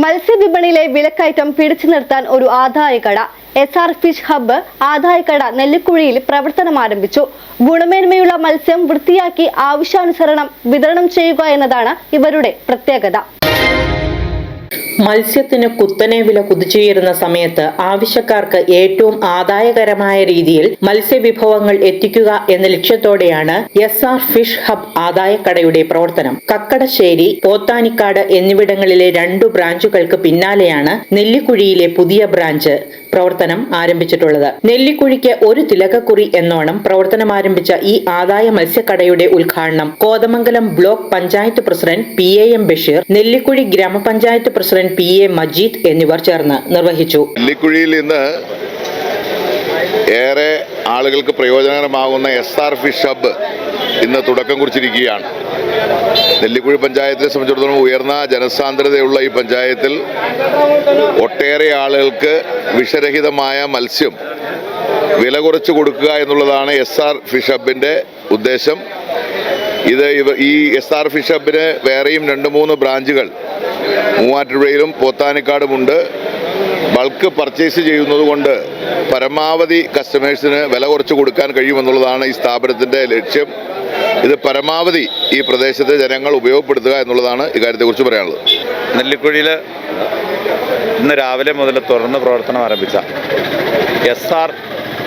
മത്സ്യവിപണിയിലെ വിലക്കയറ്റം പിടിച്ചു നിർത്താൻ ഒരു ആദായകട എസ്ആർ ഫിഷ് ഹബ്ബ് ആദായകട നെല്ലിക്കുഴിയിൽ പ്രവർത്തനം ആരംഭിച്ചു. ഗുണമേന്മയുള്ള മത്സ്യം വൃത്തിയാക്കി ആവശ്യാനുസരണം വിതരണം ചെയ്യുക എന്നതാണ് ഇവരുടെ പ്രത്യേകത. മത്സ്യത്തിന് കുത്തനെ വില കുതിച്ചുയരുന്ന സമയത്ത് ആവശ്യക്കാർക്ക് ഏറ്റവും ആദായകരമായ രീതിയിൽ മത്സ്യവിഭവങ്ങൾ എത്തിക്കുക എന്ന ലക്ഷ്യത്തോടെയാണ് എസ്ആർ ഫിഷ് ഹബ് ആദായക്കടയുടെ പ്രവർത്തനം. കക്കടശ്ശേരി, പോത്താനിക്കാട് എന്നിവിടങ്ങളിലെ 2 ബ്രാഞ്ചുകൾക്ക് പിന്നാലെയാണ് നെല്ലിക്കുഴിയിലെ പുതിയ ബ്രാഞ്ച് പ്രവർത്തനം ആരംഭിച്ചിട്ടുള്ളത്. നെല്ലിക്കുഴിക്ക് ഒരു തിലകക്കുറി എന്നോണം പ്രവർത്തനം ആരംഭിച്ച ഈ ആദായ മത്സ്യക്കടയുടെ ഉദ്ഘാടനം Kothamangalam block panchayat president PAM Basheer, Nellikuzhi ഗ്രാമപഞ്ചായത്ത് പ്രസിഡന്റ് PA മജീദ് എന്നിവർ ചേർന്ന് നിർവഹിച്ചു. നെല്ലിക്കുഴിയിൽ ഇന്ന് ഏറെ ആളുകൾക്ക് പ്രയോജനകരമാകുന്ന എസ്ആർ ഫിഷ് ഹബ്ബ് ഇന്ന് തുടക്കം കുറിച്ചിരിക്കുകയാണ്. നെല്ലിക്കുഴി പഞ്ചായത്തിനെ സംബന്ധിച്ചിടത്തോളം ഉയർന്ന ജനസാന്ദ്രതയുള്ള ഈ പഞ്ചായത്തിൽ ഒട്ടേറെ ആളുകൾക്ക് വിഷരഹിതമായ മത്സ്യം വില കുറച്ച് കൊടുക്കുക എന്നുള്ളതാണ് എസ്ആർ ഫിഷ് ഹബിൻ്റെ ഉദ്ദേശം. ഈ എസ്ആർ ഫിഷ് ഹബിന് വേറെയും 2-3 ബ്രാഞ്ചുകൾ മൂവാറ്റുപുഴയിലും പോത്താനിക്കാടുമുണ്ട്. ബൾക്ക് പർച്ചേസ് ചെയ്യുന്നതുകൊണ്ട് പരമാവധി കസ്റ്റമേഴ്സിന് വില കുറച്ച് കൊടുക്കാൻ കഴിയുമെന്നുള്ളതാണ് ഈ സ്ഥാപനത്തിൻ്റെ ലക്ഷ്യം. ഇത് പരമാവധി ഈ പ്രദേശത്തെ ജനങ്ങൾ ഉപയോഗപ്പെടുത്തുക എന്നുള്ളതാണ് ഇക്കാര്യത്തെക്കുറിച്ച് പറയാനുള്ളത്. നെല്ലിക്കുഴിയിൽ ഇന്ന് രാവിലെ മുതൽ തുറന്ന് പ്രവർത്തനം ആരംഭിച്ച എസ്ആർ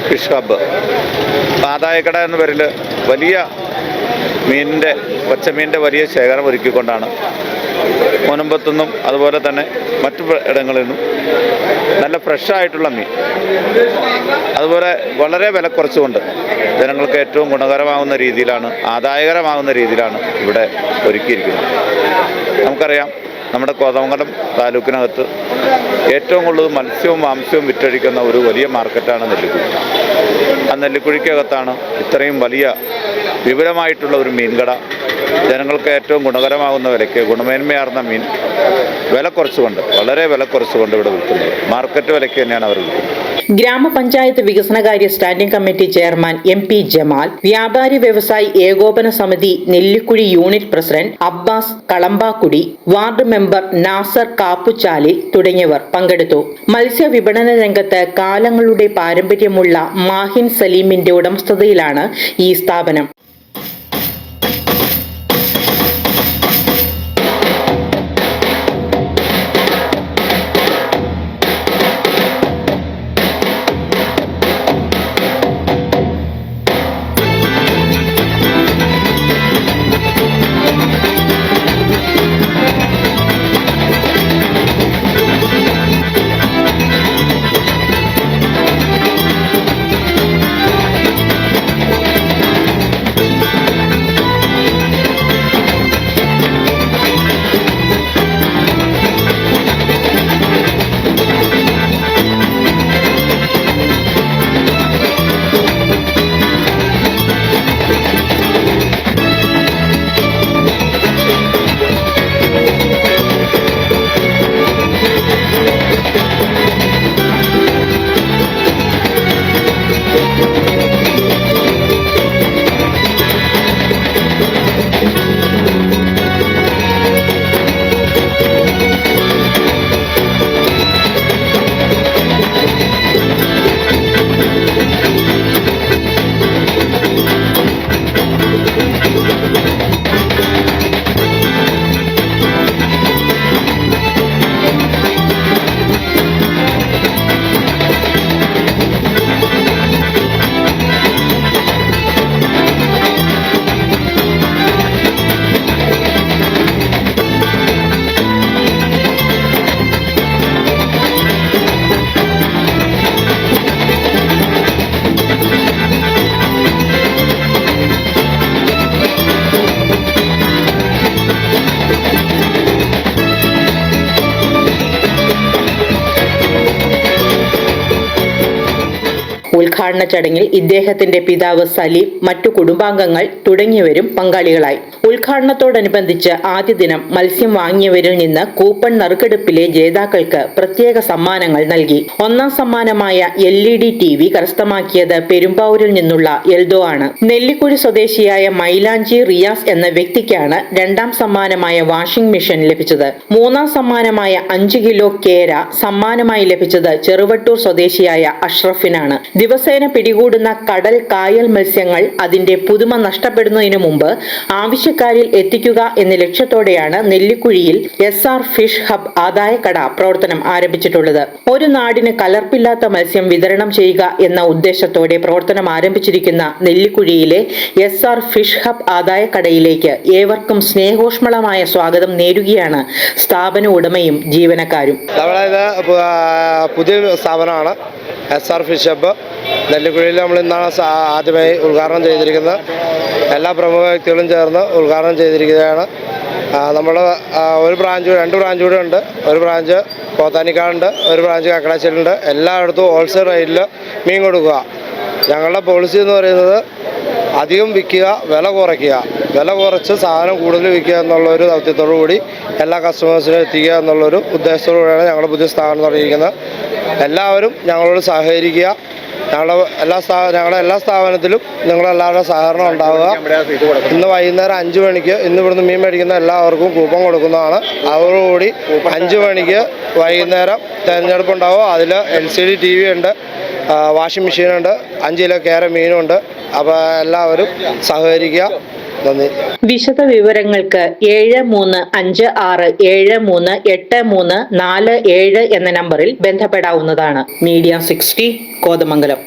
ഫിഷ് ഹബ്ബ് ആദായക്കട എന്ന പേരിൽ വലിയ പച്ചമീനിൻ്റെ വലിയ ശേഖരം ഒരുക്കിക്കൊണ്ടാണ് മുനമ്പത്തുനിന്നും അതുപോലെ തന്നെ മറ്റു ഇടങ്ങളിൽ നിന്നും നല്ല ഫ്രഷായിട്ടുള്ള മീൻ, അതുപോലെ വളരെ വില കുറച്ചുകൊണ്ട് ജനങ്ങൾക്ക് ഏറ്റവും ഗുണകരമാകുന്ന രീതിയിലാണ്, ആദായകരമാകുന്ന രീതിയിലാണ് ഇവിടെ ഒരുക്കിയിരിക്കുന്നത്. നമുക്കറിയാം, നമ്മുടെ കോതമംഗലം താലൂക്കിനകത്ത് ഏറ്റവും കൂടുതൽ മത്സ്യവും മാംസ്യവും വിറ്റഴിക്കുന്ന ഒരു വലിയ മാർക്കറ്റാണ് നെല്ലിക്കുഴി. ആ നെല്ലിക്കുഴിക്കകത്താണ് ഇത്രയും വലിയ വിപുലമായിട്ടുള്ള ഒരു മീൻകട ജനങ്ങൾക്ക് ഏറ്റവും ഗുണകരമാകുന്ന വിലയ്ക്ക് ഗുണമേന്മയാർന്ന മീൻ വളരെ വില കുറച്ചുകൊണ്ട് ഇവിടെ വിൽക്കുന്നത്. മാർക്കറ്റ് വിലയ്ക്ക് തന്നെയാണ് അവർ വിൽക്കുന്നത്. ഗ്രാമപഞ്ചായത്ത് വികസനകാര്യ standing committee chairman MP Jamal, വ്യാപാരി വ്യവസായി ഏകോപന സമിതി Nellikuzhi unit president Abbas Kalambakkudi, ward member Nasar Kappuchalil തുടങ്ങിയവർ പങ്കെടുത്തു. മത്സ്യ വിപണന രംഗത്ത് കാലങ്ങളുടെ പാരമ്പര്യമുള്ള മാഹിൻ സലീമിന്റെ ഉടമസ്ഥതയിലാണ് ഈ സ്ഥാപനം. ഉദ്ഘാടന ചടങ്ങിൽ ഇദ്ദേഹത്തിന്റെ പിതാവ് സലീം, മറ്റു കുടുംബാംഗങ്ങൾ തുടങ്ങിയവരും പങ്കാളികളായി. ഉദ്ഘാടനത്തോടനുബന്ധിച്ച് ആദ്യ ദിനം മത്സ്യം വാങ്ങിയവരിൽ നിന്ന് കൂപ്പൺ നറുക്കെടുപ്പിലെ ജേതാക്കൾക്ക് പ്രത്യേക സമ്മാനങ്ങൾ നൽകി. ഒന്നാം സമ്മാനമായ LED TV കരസ്ഥമാക്കിയത് പെരുമ്പാവൂരിൽ നിന്നുള്ള എൽദോ ആണ്. നെല്ലിക്കുഴി സ്വദേശിയായ മൈലാഞ്ചി റിയാസ് എന്ന വ്യക്തിക്കാണ് രണ്ടാം സമ്മാനമായ വാഷിംഗ് മെഷീൻ ലഭിച്ചത്. മൂന്നാം സമ്മാനമായ 5 കിലോ കേര സമ്മാനമായി ലഭിച്ചത് ചെറുവട്ടൂർ സ്വദേശിയായ അഷ്റഫിനാണ്. ദിവസേന പിടികൂടുന്ന കടൽ കായൽ മത്സ്യങ്ങൾ അതിന്റെ പുതുമ നഷ്ടപ്പെടുന്നതിനു മുമ്പ് ആവശ്യക്കാരിൽ എത്തിക്കുക എന്ന ലക്ഷ്യത്തോടെയാണ് നെല്ലിക്കുഴിയിൽ SR ഫിഷ് ഹബ് ആദായക്കട പ്രവർത്തനം ആരംഭിച്ചിട്ടുള്ളത്. ഒരു നാടിന് കലർപ്പില്ലാത്ത മത്സ്യം വിതരണം ചെയ്യുക എന്ന ഉദ്ദേശത്തോടെ പ്രവർത്തനം ആരംഭിച്ചിരിക്കുന്ന നെല്ലിക്കുഴിയിലെ SR ഫിഷ് ഹബ് ആദായക്കടയിലേക്ക് ഏവർക്കും സ്നേഹോഷ്മളമായ സ്വാഗതം നേരുകയാണ് സ്ഥാപന ഉടമയും ജീവനക്കാരും. പുതിയ സ്ഥാപനമാണ് SR ഫിഷ് ഹബ്. നെല്ലിക്കുഴിയിൽ നമ്മൾ ഇന്നാണ് ആദ്യമായി ഉദ്ഘാടനം ചെയ്തിരിക്കുന്നത്. എല്ലാ പ്രമുഖ വ്യക്തികളും ചേർന്ന് ഉദ്ഘാടനം ചെയ്തിരിക്കുകയാണ്. നമ്മൾ രണ്ട് ബ്രാഞ്ച് കൂടെ ഉണ്ട്. ഒരു ബ്രാഞ്ച് പോത്താനിക്കാടുണ്ട്, ഒരു ബ്രാഞ്ച് കക്കടാശ്ശേരിയുണ്ട്. എല്ലായിടത്തും ഹോൾസെയിൽ റേറ്റിൽ മീൻ കൊടുക്കുക. ഞങ്ങളുടെ പോളിസി എന്ന് പറയുന്നത് അധികം വിൽക്കുക, വില കുറയ്ക്കുക, വില കുറച്ച് സാധനം കൂടുതൽ വിൽക്കുക എന്നുള്ളൊരു ദൗത്യത്തോടു കൂടി എല്ലാ കസ്റ്റമേഴ്സിനും എത്തിക്കുക എന്നുള്ളൊരു ഉദ്ദേശത്തോടു കൂടിയാണ് ഞങ്ങളുടെ പുതിയ സ്ഥാപനം തുടങ്ങിയിരിക്കുന്നത്. എല്ലാവരും ഞങ്ങളോട് സഹകരിക്കുക. ഞങ്ങളുടെ എല്ലാ സ്ഥാപനത്തിലും നിങ്ങളെല്ലാവരുടെ സഹകരണം ഉണ്ടാവുക. ഇന്ന് വൈകുന്നേരം 5 മണിക്ക് ഇവിടുന്ന് മീൻ മേടിക്കുന്ന എല്ലാവർക്കും കൂപ്പൺ കൊടുക്കുന്നതാണ്. അതോടുകൂടി 5 മണിക്ക് വൈകുന്നേരം തിരഞ്ഞെടുപ്പ് ഉണ്ടാവും. അതിൽ LCD TV ഉണ്ട്, വാഷിംഗ് മെഷീനുണ്ട്, 5 കിലോ കേര മീനുണ്ട്. അപ്പോൾ എല്ലാവരും സഹകരിക്കുക. നന്ദി. വിശദ വിവരങ്ങൾക്ക് 7356738347 എന്ന നമ്പറിൽ ബന്ധപ്പെടാവുന്നതാണ്. മീഡിയ 60 കോതമംഗലം.